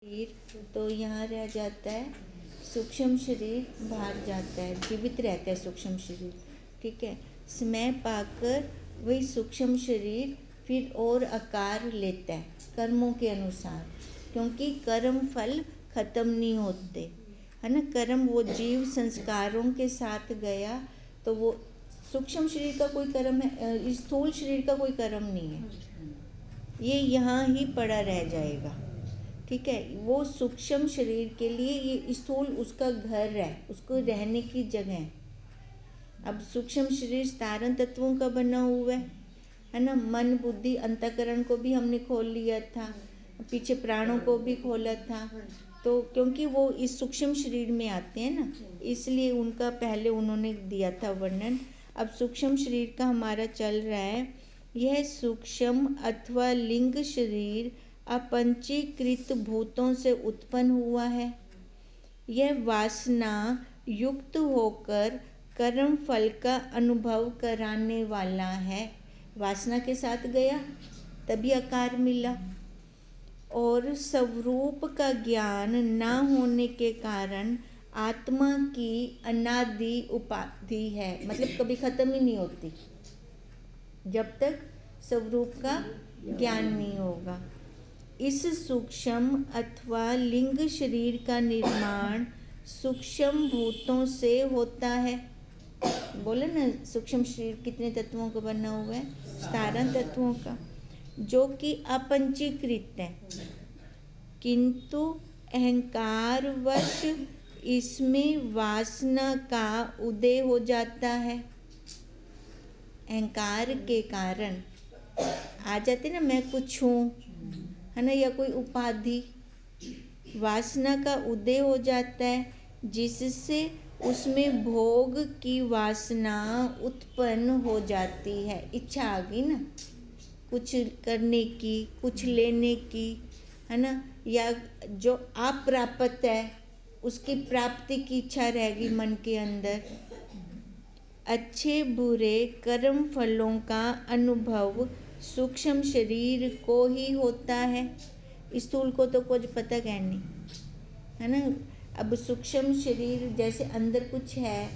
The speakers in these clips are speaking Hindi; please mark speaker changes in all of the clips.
Speaker 1: शरीर तो यहाँ रह जाता है, सूक्ष्म शरीर बाहर जाता है, जीवित रहता है सूक्ष्म शरीर। ठीक है, समय पाकर वही सूक्ष्म शरीर फिर और आकार लेता है कर्मों के अनुसार, क्योंकि कर्म फल खत्म नहीं होते, है ना। कर्म वो जीव संस्कारों के साथ गया तो वो सूक्ष्म शरीर का कोई कर्म है, स्थूल शरीर का कोई कर्म नहीं है, ये यहाँ ही पड़ा रह जाएगा। ठीक है, वो सूक्ष्म शरीर के लिए ये स्थूल उसका घर है, उसको रहने की जगह है। अब सूक्ष्म शरीर स्थारण तत्वों का बना हुआ है ना। मन बुद्धि अंतःकरण को भी हमने खोल लिया था, पीछे प्राणों को भी खोला था, तो क्योंकि वो इस सूक्ष्म शरीर में आते हैं ना, इसलिए उनका पहले उन्होंने दिया था वर्णन। अब सूक्ष्म शरीर का हमारा चल रहा है। यह सूक्ष्म अथवा लिंग शरीर अपंचीकृत भूतों से उत्पन्न हुआ है। यह वासना युक्त होकर कर्म फल का अनुभव कराने वाला है। वासना के साथ गया तभी आकार मिला, और स्वरूप का ज्ञान न होने के कारण आत्मा की अनादि उपाधि है, मतलब कभी खत्म ही नहीं होती जब तक स्वरूप का ज्ञान नहीं होगा। इस सूक्ष्म अथवा लिंग शरीर का निर्माण सूक्ष्म भूतों से होता है। बोले ना, सूक्ष्म शरीर कितने तत्वों का बना हुआ है? 17 तत्वों का, जो कि अपंचीकृत है, किंतु अहंकारवश इसमें वासना का उदय हो जाता है। अहंकार के कारण आ जाते ना, मैं कुछ हूँ, है ना, या कोई उपाधि, वासना का उदय हो जाता है, जिससे उसमें भोग की वासना उत्पन्न हो जाती है। इच्छा आ गई ना, कुछ करने की, कुछ लेने की, है ना, या जो अप्राप्त है उसकी प्राप्ति की इच्छा रहेगी मन के अंदर। अच्छे बुरे कर्म फलों का अनुभव सूक्ष्म शरीर को ही होता है, स्थूल को तो कुछ पता क्या नहीं, है ना। अब सूक्ष्म शरीर जैसे अंदर कुछ है,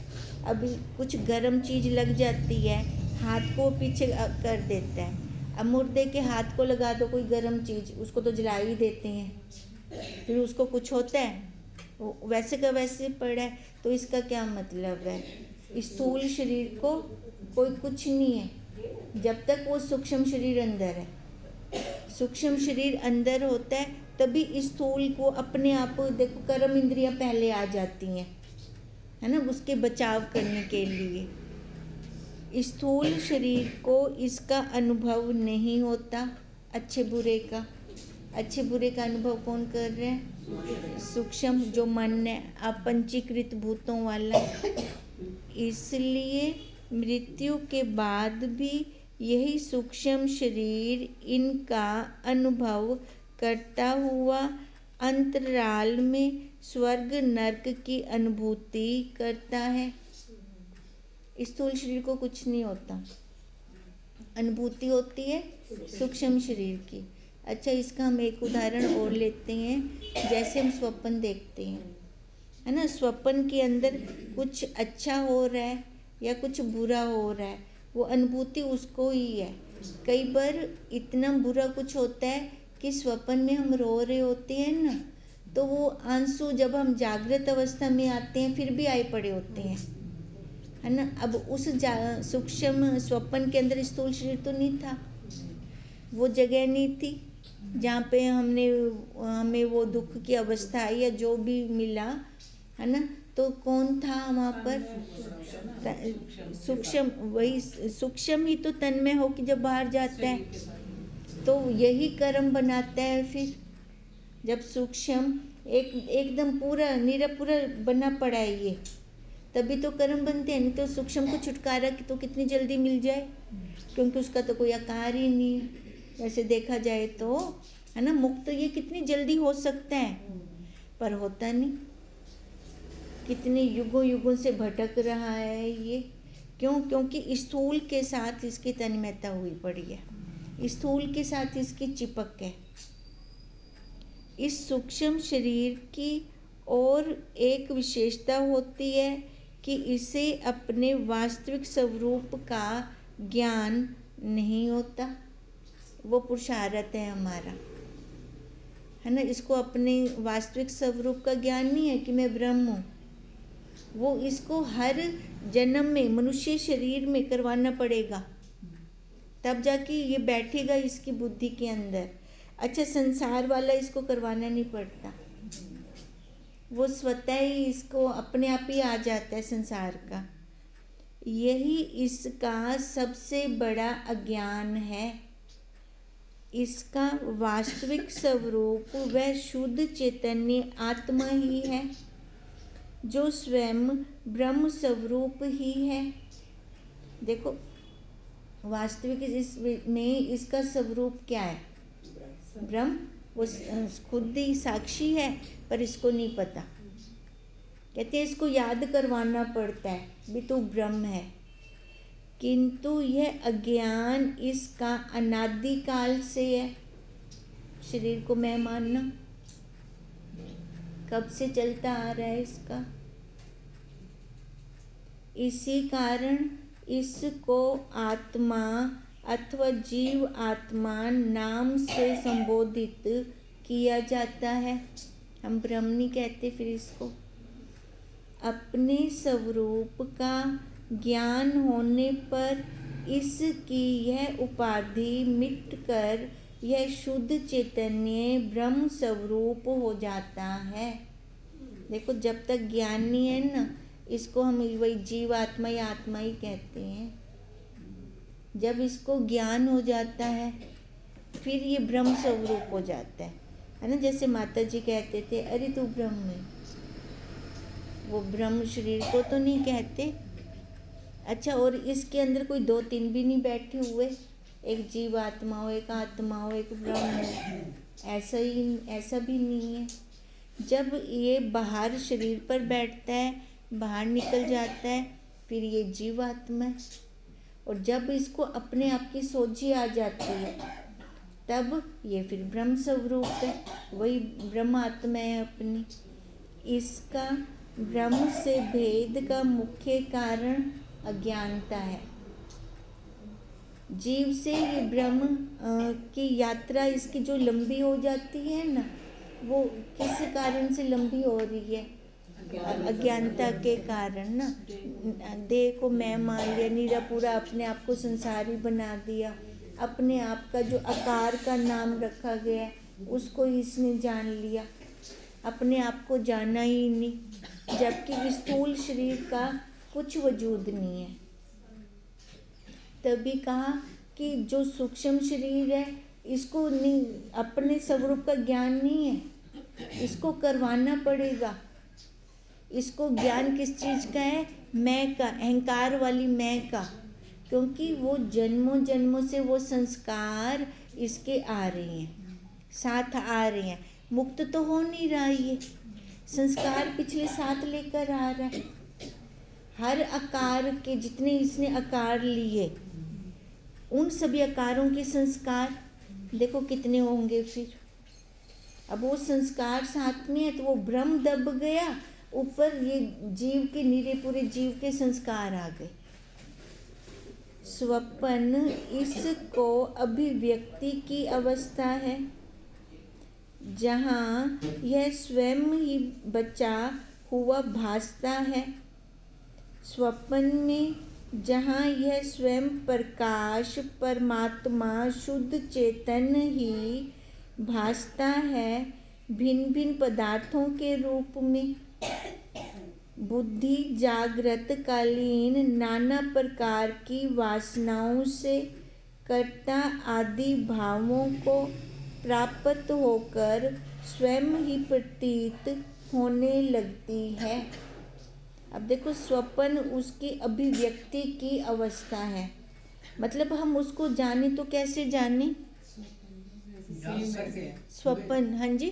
Speaker 1: अभी कुछ गर्म चीज़ लग जाती है, हाथ को पीछे कर देता है। अब मुर्दे के हाथ को लगा दो कोई गर्म चीज़, उसको तो जला ही देते हैं, फिर उसको कुछ होता है? वो वैसे का वैसे पड़ा है। तो इसका क्या मतलब है? स्थूल शरीर को कोई कुछ नहीं है जब तक वो सूक्ष्म शरीर अंदर है। सूक्ष्म शरीर अंदर होता है तभी स्थूल को अपने आप, देखो कर्म इंद्रियां पहले आ जाती हैं, है ना, उसके बचाव करने के लिए। स्थूल शरीर को इसका अनुभव नहीं होता, अच्छे बुरे का। अच्छे बुरे का अनुभव कौन कर रहे हैं? सूक्ष्म जो मन है, अपंचीकृत भूतों वाला। इसलिए मृत्यु के बाद भी यही सूक्ष्म शरीर इनका अनुभव करता हुआ अंतराल में स्वर्ग नरक की अनुभूति करता है। स्थूल शरीर को कुछ नहीं होता, अनुभूति होती है सूक्ष्म शरीर की। अच्छा, इसका हम एक उदाहरण और लेते हैं। जैसे हम स्वप्न देखते हैं, है ना, स्वप्न के अंदर कुछ अच्छा हो रहा है या कुछ बुरा हो रहा है, वो अनुभूति उसको ही है। कई बार इतना बुरा कुछ होता है कि स्वप्न में हम रो रहे होते हैं ना, तो वो आंसू जब हम जागृत अवस्था में आते हैं फिर भी आए पड़े होते हैं, है ना। अब उस सूक्ष्म स्वप्न के अंदर स्थूल शरीर तो नहीं था, वो जगह नहीं थी जहाँ पे हमें वो दुख की अवस्था आई या जो भी मिला, है ना। तो कौन था वहाँ पर? सूक्ष्म। वही सूक्ष्म ही तो तन्मय हो कि जब बाहर जाता है तो यही कर्म बनाता है। फिर जब सूक्ष्म एकदम पूरा निरपूरा बना पड़ा है ये, तभी तो कर्म बनते हैं। नहीं तो सूक्ष्म को छुटकारा तो कितनी जल्दी मिल जाए, क्योंकि उसका तो कोई आकार ही नहीं है वैसे देखा जाए तो, है ना। मुक्त ये कितनी जल्दी हो सकता है, पर होता नहीं। कितने युगों युगों से भटक रहा है ये। क्यों? क्योंकि स्थूल के साथ इसकी तन्मयता हुई पड़ी है, स्थूल के साथ इसकी चिपक है। इस सूक्ष्म शरीर की और एक विशेषता होती है कि इसे अपने वास्तविक स्वरूप का ज्ञान नहीं होता। वो पुरुषार्थ है हमारा, है ना। इसको अपने वास्तविक स्वरूप का ज्ञान नहीं है कि मैं ब्रह्म हूँ। वो इसको हर जन्म में मनुष्य शरीर में करवाना पड़ेगा, तब जाके ये बैठेगा इसकी बुद्धि के अंदर। अच्छा, संसार वाला इसको करवाना नहीं पड़ता, वो स्वतः ही इसको अपने आप ही आ जाता है संसार का। यही इसका सबसे बड़ा अज्ञान है। इसका वास्तविक स्वरूप वह शुद्ध चैतन्य आत्मा ही है, जो स्वयं ब्रह्म स्वरूप ही है। देखो, वास्तविक इसमें इसका स्वरूप क्या है? ब्रह्म। वो खुद ही साक्षी है, पर इसको नहीं पता। कहते हैं इसको याद करवाना पड़ता है भी तू ब्रह्म है, किंतु यह अज्ञान इसका अनादिकाल से है। शरीर को मैं मानना कब से चलता आ रहा है इसका। इसी कारण इसको आत्मा अथवा जीव आत्मा नाम से संबोधित किया जाता है। हम ब्रह्म नहीं कहते फिर इसको। अपने स्वरूप का ज्ञान होने पर इसकी यह उपाधि मिटकर यह शुद्ध चैतन्य ब्रह्म स्वरूप हो जाता है। देखो, जब तक ज्ञान नहीं है ना, इसको हम वही जीव आत्मा या आत्मा ही कहते हैं। जब इसको ज्ञान हो जाता है फिर ये ब्रह्म स्वरूप हो जाता है ना। जैसे माता जी कहते थे, अरे तू ब्रह्म है। वो ब्रह्म शरीर को तो नहीं कहते। अच्छा, और इसके अंदर कोई दो तीन भी नहीं बैठे हुए, एक जीव आत्मा हो, एक आत्मा हो, एक ब्रह्म हो, ऐसा भी नहीं है। जब ये बाहर शरीर पर बैठता है, बाहर निकल जाता है, फिर ये जीव आत्मा है। और जब इसको अपने आप की सोझी आ जाती है, तब ये फिर ब्रह्म स्वरूप है, वही ब्रह्म आत्मा है अपनी। इसका ब्रह्म से भेद का मुख्य कारण अज्ञानता है। जीव से ये ब्रह्म की यात्रा इसकी जो लंबी हो जाती है ना, वो किस कारण से लंबी हो रही है? अज्ञानता के कारण ना। देह को मैं मान लिया, नीरा पूरा अपने आप को संसारी बना दिया। अपने आप का जो आकार का नाम रखा गया उसको इसने जान लिया, अपने आप को जाना ही नहीं, जबकि स्थूल शरीर का कुछ वजूद नहीं है। तभी कहा कि जो सूक्ष्म शरीर है इसको नहीं, अपने स्वरूप का ज्ञान नहीं है, इसको करवाना पड़ेगा। इसको ज्ञान किस चीज़ का है? मैं का, अहंकार वाली मैं का। क्योंकि वो जन्मों जन्मों से वो संस्कार इसके आ रहे हैं, साथ आ रहे हैं। मुक्त तो हो नहीं रहा, ये संस्कार पिछले साथ लेकर आ रहा है। हर आकार के जितने इसने आकार लिए, उन सभी आकारों के संस्कार देखो कितने होंगे फिर। अब वो संस्कार साथ में है तो वो ब्रह्म दब गया, ऊपर ये जीव के नीरे पूरे जीव के संस्कार आ गए। स्वप्न इसको अभिव्यक्ति की अवस्था है, जहाँ यह स्वयं ही बचा हुआ भासता है। स्वप्न में जहाँ यह स्वयं प्रकाश परमात्मा शुद्ध चेतन ही भासता है, भिन्न भिन्न पदार्थों के रूप में। बुद्धि जागृत कालीन नाना प्रकार की वासनाओं से कर्ता आदि भावों को प्राप्त होकर स्वयं ही प्रतीत होने लगती है। अब देखो, स्वप्न उसकी अभिव्यक्ति की अवस्था है। मतलब हम उसको जाने तो कैसे जाने? स्वप्न, हाँ जी,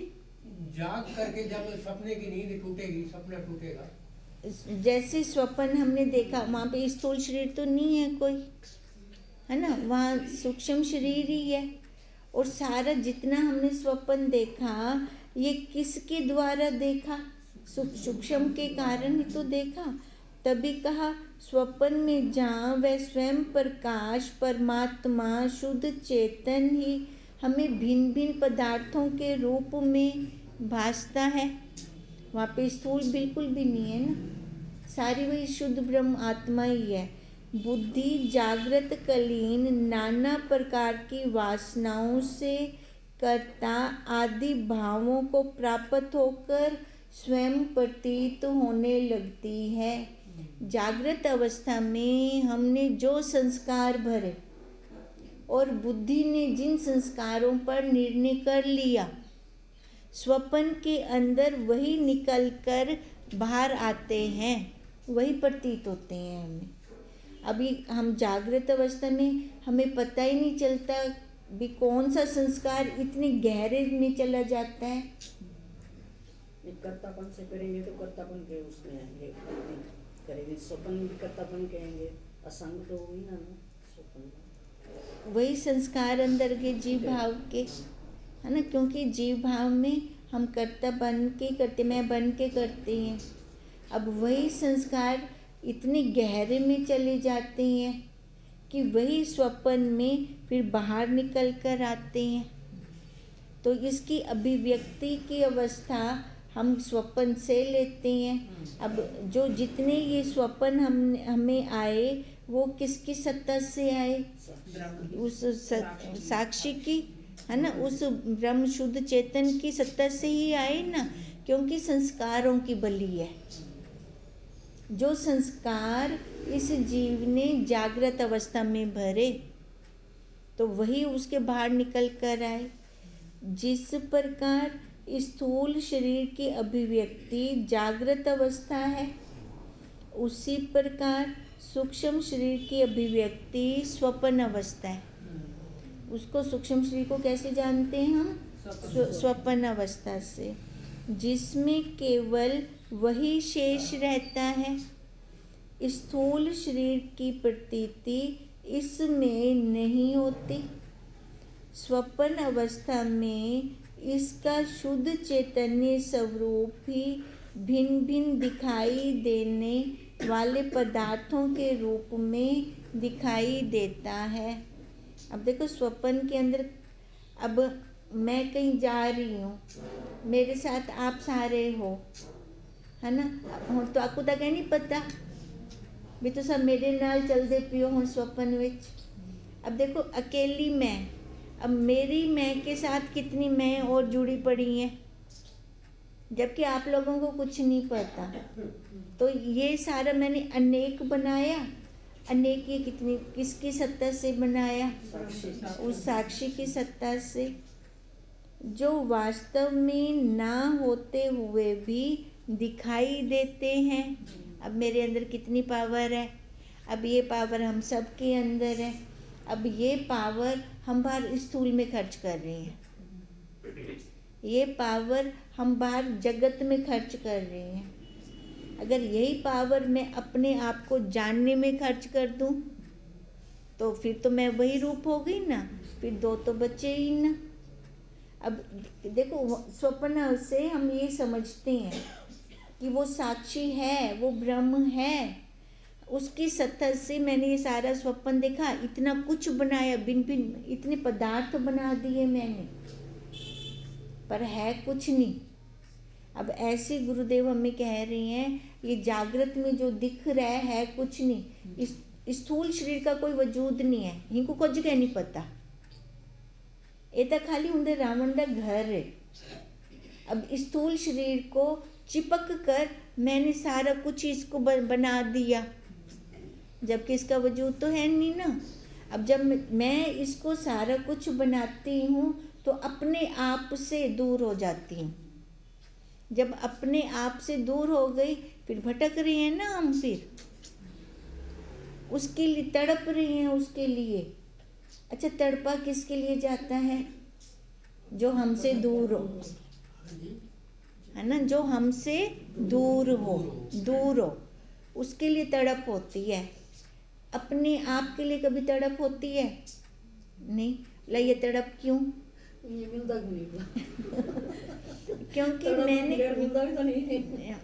Speaker 2: जाग करके जब सपने की नींद टूटेगी, सपना टूटेगा।
Speaker 1: जैसे स्वप्न हमने देखा, वहाँ पे स्थूल शरीर तो नहीं है कोई, है ना, वहाँ सूक्ष्म शरीर ही है। और सारा जितना हमने स्वप्न देखा, ये किसके द्वारा देखा? सूक्ष्म के कारण ही तो देखा। तभी कहा स्वप्न में जहाँ वह स्वयं प्रकाश परमात्मा शुद्ध चेतन ही हमें भिन्न भिन्न पदार्थों के रूप में भासता है, वहाँ पे स्थूल बिल्कुल भी नहीं है ना, सारी वही शुद्ध ब्रह्म आत्मा ही है। बुद्धि जागृत कलीन नाना प्रकार की वासनाओं से कर्ता आदि भावों को प्राप्त होकर स्वयं प्रतीत होने लगती है। जागृत अवस्था में हमने जो संस्कार भरे और बुद्धि ने जिन संस्कारों पर निर्णय कर लिया, स्वप्न के अंदर वही निकलकर बाहर आते हैं, वही प्रतीत होते हैं हमें। अभी हम जागृत अवस्था में हमें पता ही नहीं चलता भी कौन सा संस्कार इतने गहरे में चला जाता है।
Speaker 3: कर्तापन से करेंगे तो कर्तापन के उसमें आएंगे, करेंगे स्वप्न भी कर्तापन कहेंगे, असंग तो हुई ना स्वप्न।
Speaker 1: वही संस्कार अंदर के जीव भाव के है ना, क्योंकि जीव भाव में हम कर्ता बन के करते, मैं बन के करते हैं। अब वही संस्कार इतने गहरे में चले जाते हैं कि वही स्वप्न में फिर बाहर निकल कर आते हैं। तो इसकी अभिव्यक्ति की अवस्था हम स्वप्न से लेते हैं। अब जो जितने ये स्वप्न हमें आए वो किसकी सत्ता से आए? उस साक्षी की, है ना, उस ब्रह्म शुद्ध चेतन की सत्ता से ही आए ना, क्योंकि संस्कारों की बलि है। जो संस्कार इस जीव ने जागृत अवस्था में भरे तो वही उसके बाहर निकल कर आए। जिस प्रकार स्थूल शरीर की अभिव्यक्ति जागृत अवस्था है, उसी प्रकार सूक्ष्म शरीर की अभिव्यक्ति स्वप्न अवस्था है। उसको सूक्ष्म शरीर को कैसे जानते हैं हम? स्वप्न अवस्था से, जिसमें केवल वही शेष रहता है। स्थूल शरीर की प्रतीति इसमें नहीं होती। स्वप्न अवस्था में इसका शुद्ध चैतन्य स्वरूप ही भिन्न भिन्न दिखाई देने वाले पदार्थों के रूप में दिखाई देता है। अब देखो स्वप्न के अंदर, अब मैं कहीं जा रही हूँ, मेरे साथ आप सारे हो, है ना, ਹੁਣ तो आपको तो नहीं पता भी तो सब मेरे नाल चलते पियो हूँ स्वप्न विच। अब देखो अकेली मैं, अब मेरी मैं के साथ कितनी मैं और जुड़ी पड़ी हैं, जबकि आप लोगों को कुछ नहीं पता। तो ये सारा मैंने अनेक बनाया, अनेक ये कितनी किसकी सत्ता से बनाया? उस साक्षी की सत्ता से, जो वास्तव में ना होते हुए भी दिखाई देते हैं। अब मेरे अंदर कितनी पावर है? अब ये पावर हम सब के अंदर है। अब ये पावर हम बाहर स्थूल में खर्च कर रहे हैं, ये पावर हम बाहर जगत में खर्च कर रहे हैं। अगर यही पावर मैं अपने आप को जानने में खर्च कर दूं तो फिर तो मैं वही रूप हो गई ना, फिर दो तो बचे ही ना। अब देखो स्वप्न से हम ये समझते हैं कि वो साक्षी है, वो ब्रह्म है, उसकी सत्ता से मैंने ये सारा स्वप्न देखा, इतना कुछ बनाया, भिन्न भिन्न इतने पदार्थ बना दिए मैंने, पर है कुछ नहीं। अब ऐसे गुरुदेव हमें कह रहे हैं ये जागृत में जो दिख रहा है कुछ नहीं, इस स्थूल शरीर का कोई वजूद नहीं है, इनको कुछ कह नहीं पता, ये तो खाली उनके रावण का घर है। अब स्थूल शरीर को चिपक कर मैंने सारा कुछ इसको बना दिया, जबकि इसका वजूद तो है नहीं ना। अब जब मैं इसको सारा कुछ बनाती हूँ तो अपने आप से दूर हो जाती हूँ। जब अपने आप से दूर हो गई फिर भटक रहे हैं ना हम, फिर उसके लिए तड़प रहे हैं उसके लिए। अच्छा, तड़पा किसके लिए जाता है? जो हमसे दूर हो, है ना, जो हमसे दूर हो उसके लिए तड़प होती है। अपने आप के लिए कभी तड़प होती है नहीं। ला ये तड़प क्यों?
Speaker 3: ये मिलता नहीं
Speaker 1: क्योंकि
Speaker 3: थोड़ा
Speaker 1: मैंने
Speaker 3: गैर मिलता भी तो नहीं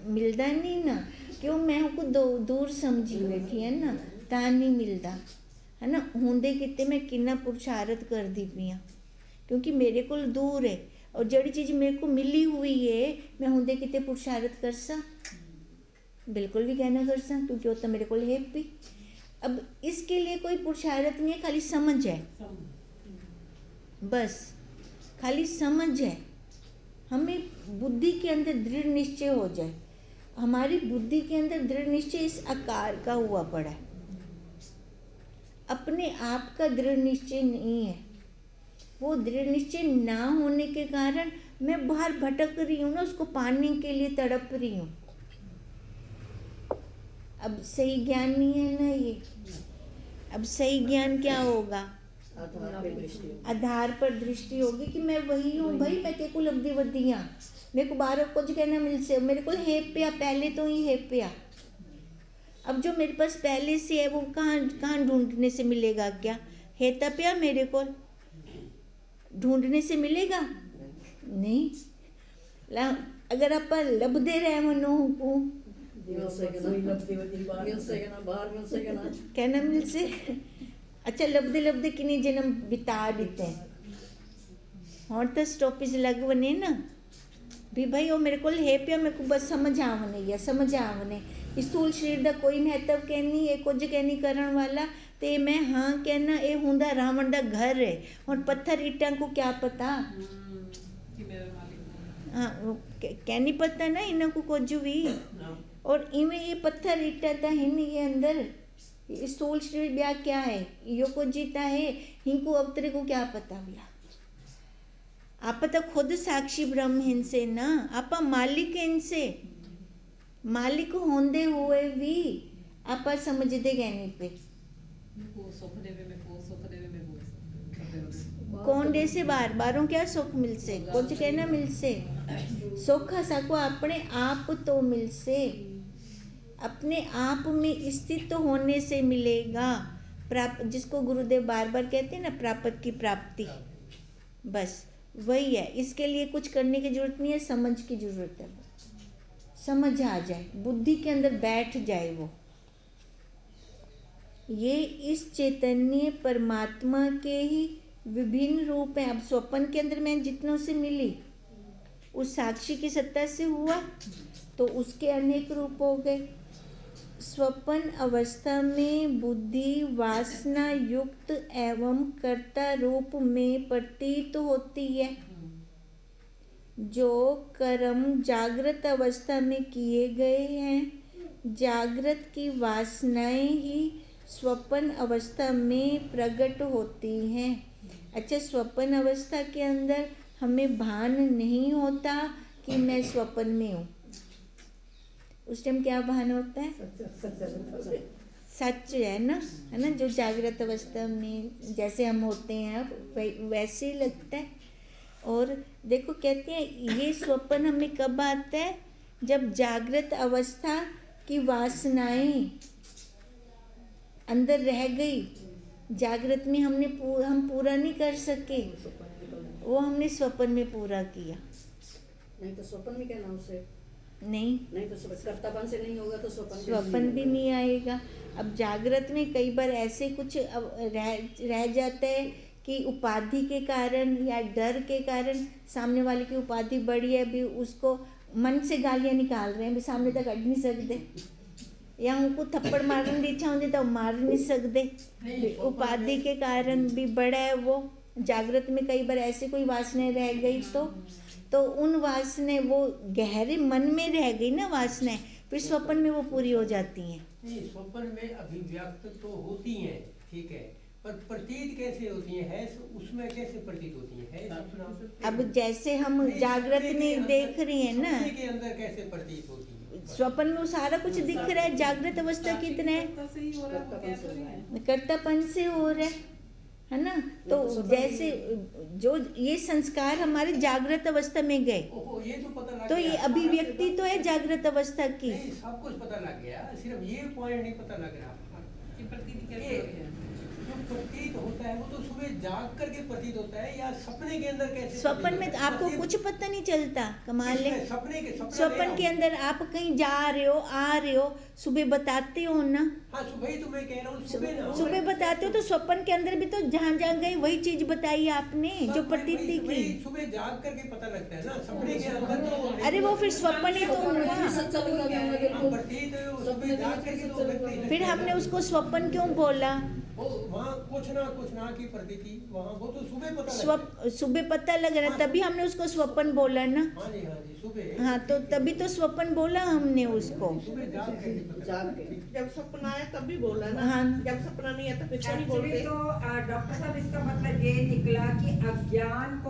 Speaker 1: मिलता नहीं ना, क्यों मैं को दूर समझी बैठी है ना, ता नहीं मिलता है ना। होंदे किते मैं किन्ना पुरुषार्थ कर दी पियाँ, क्योंकि मेरे को दूर है, और जड़ी चीज़ मेरे को मिली हुई है, मैं होंदे किते पुरुषार्थ कर सा, बिल्कुल भी कहना कर सा, क्योंकि वो तो मेरे को है भी। अब इसके लिए कोई पुरुषार्थ नहीं है, खाली समझ है, बस खाली समझ है। हमें बुद्धि के अंदर दृढ़ निश्चय हो जाए, हमारी बुद्धि के अंदर दृढ़ निश्चय इस आकार का हुआ पड़ा है, अपने आप का दृढ़ निश्चय नहीं है। वो दृढ़ निश्चय ना होने के कारण मैं बाहर भटक रही हूँ ना, उसको पाने के लिए तड़प रही हूँ। अब सही ज्ञान नहीं है ना ये। अब सही ज्ञान क्या होगा?
Speaker 3: आधार पे दृष्टि हो।
Speaker 1: आधार पर दृष्टि होगी कि मैं वही हूँ भाई, मैं के को लब्धि वधियाँ, मेरे को बाहर कुछ कहना मिल से, मेरे को है पिया, पहले तो ही है पिया। अब जो मेरे पास पहले से है वो कहाँ ढूंढने से मिलेगा? क्या है तब पिया मेरे को ढूंढने से मिलेगा? नहीं। अगर आप लभदे रहे मनो को
Speaker 3: मिल सके ना, मिल सके ना, बाहर मिल सके ना,
Speaker 1: कहना मिल से। अच्छा लभदे लभदे किन्ने जन्म बिता देते हैं, और तो स्टॉपेज लग बने ना भी भाई वो मेरे को है पिया, मेरे को बस समझ आवने या समझ आवने। स्थूल शरीर का कोई महत्व कहनी है, कुछ कहनी करण वाला ते मैं हाँ कहना ये हुंदा रावण का घर है, और पत्थर ईटा को क्या पता। हाँ कहनी पता ना इन्हों को कुछ भी, और इवें ये पत्थर ईटा था हिन ये अंदर स्थूल शरीर ब्याह क्या है, यो को जीता है, हिंको अवतरे को क्या पता बोला। आप तो खुद साक्षी ब्रह्म इनसे ना, आप मालिक इनसे, मालिक होंदे हुए भी आप समझते कहने पे कौन दे से बार बारों क्या सुख मिल से, कुछ कहना मिल से, सुख सको अपने आप तो मिल से, अपने आप में स्थित होने से मिलेगा। प्राप्त जिसको गुरुदेव बार बार कहते हैं ना, प्राप्त की प्राप्ति, बस वही है। इसके लिए कुछ करने की जरूरत नहीं है, समझ की जरूरत है। समझ आ जाए, बुद्धि के अंदर बैठ जाए वो, ये इस चैतन्य परमात्मा के ही विभिन्न रूप हैं। अब स्वप्न के अंदर मैं जितनों से मिली उस साक्षी की सत्ता से हुआ, तो उसके अनेक रूप हो गए। स्वप्न अवस्था में बुद्धि वासना युक्त एवं कर्ता रूप में प्रतीत होती है। जो कर्म जागृत अवस्था में किए गए हैं, जागृत की वासनाएं ही स्वप्न अवस्था में प्रकट होती हैं। अच्छा स्वप्न अवस्था के अंदर हमें भान नहीं होता कि मैं स्वप्न में हूँ, उस टाइम क्या भान होता है? सच है ना, है ना। जो जागृत अवस्था में जैसे हम होते हैं अब वैसे ही लगता है। और देखो कहते हैं ये स्वप्न हमें कब आता है? जब जागृत अवस्था की वासनाएं अंदर रह गई, जागृत में हम पूरा नहीं कर सके, वो हमने स्वप्न में पूरा किया।
Speaker 3: नहीं तो स्वप्न में क्या नाम से
Speaker 1: नहीं
Speaker 3: तो कर्तापन से नहीं होगा तो
Speaker 1: स्वप्न भी नहीं आएगा। अब जागृत में कई बार ऐसे कुछ रह जाता है कि उपाधि के कारण या डर के कारण सामने वाले की उपाधि बड़ी है भी, उसको मन से गालियाँ निकाल रहे हैं भी, सामने तक अड़ नहीं सकते, या उनको थप्पड़ मारने की इच्छा होती तो मार नहीं सकते, उपाधि के कारण भी बड़ा है वो। जागृत में कई बार ऐसे कोई वासनाएं रह गई तो उन वासनाएं वो गहरे मन में रह गई ना वासनाएं, फिर स्वप्न में वो पूरी हो जाती हैं।
Speaker 2: नहीं स्वप्न में अभिव्यक्त तो होती हैं, ठीक है, पर प्रतीत कैसे होती है उसमें कैसे प्रतीत होती है?
Speaker 1: अब जैसे हम जागृत में देख रही हैं ना,
Speaker 2: सपने के अंदर कैसे प्रतीत होती है?
Speaker 1: स्वप्न में वो सारा कुछ दिख रहा है, जागृत अवस्था कितना है कर्तापन से हो रहा है ना। तो जैसे जो ये संस्कार हमारे जागृत अवस्था में गए,
Speaker 2: ये तो पता लग
Speaker 1: तो
Speaker 2: गया,
Speaker 1: ये अभिव्यक्ति तो है जागृत अवस्था की।
Speaker 2: नहीं, सब कुछ पता लग गया, सिर्फ ये पॉइंट नहीं पता लग रहा कि प्रतीत कैसे होती है। जो प्रतीत होता है वो तो सुबह जाग करके प्रतीत होता है या सपने के अंदर कैसे?
Speaker 1: स्वप्न में
Speaker 2: प्रतीत
Speaker 1: तो
Speaker 2: होता है?
Speaker 1: आपको
Speaker 2: प्रतीत-
Speaker 1: कुछ पता नहीं चलता, कमाल है।
Speaker 2: किसमें? सपने के सपना
Speaker 1: स्वप्न
Speaker 2: ले
Speaker 1: के
Speaker 2: आओ।
Speaker 1: अंदर आप कहीं जा रहे हो, आ रहे हो, सुबह बताते हो ना,
Speaker 2: हाँ सुबह ही तो मैं कह रहा हूँ सुबह ना
Speaker 1: सुबह बताते हो तो स्वप्न के अंदर भी तो जहाँ जहाँ गए वही चीज बताई आपने जो प्रतीति की।
Speaker 2: सुबह जाग करके पता लगता है ना, सपने के अंदर तो
Speaker 1: अरे वो फिर स्वप्न ही तो हुआ।
Speaker 3: सच्चा बता दूंगा तेरे को।
Speaker 2: प्रतीत सुबह जाग करके तो व्यक्ति लगता
Speaker 1: फिर
Speaker 2: है
Speaker 1: हमने
Speaker 2: ना।
Speaker 1: उसको स्वप्न क्यों बोला?
Speaker 2: वो वहाँ कुछ ना की प्रतीति वहाँ वो तो सुबह पता लगता है।
Speaker 1: सुबह पता लग रहा है, तभी हमने उसको स्वप्न बोला ना।
Speaker 2: हाँ जी सुबह।
Speaker 1: हाँ तो तभी तो स्वप्न बोला हमने उसको।
Speaker 2: सुबह जाग करके पता
Speaker 3: जाग
Speaker 2: लगता है।
Speaker 3: के
Speaker 4: जब सपना आया तब भी बोला ना।
Speaker 1: हाँ।
Speaker 4: जब सपना नहीं आया तो फिर क्यों नहीं
Speaker 5: एक्चुअली
Speaker 4: बोलते?
Speaker 5: तो डॉक्टर साहब इसका मतलब ये निकला कि अज्ञान को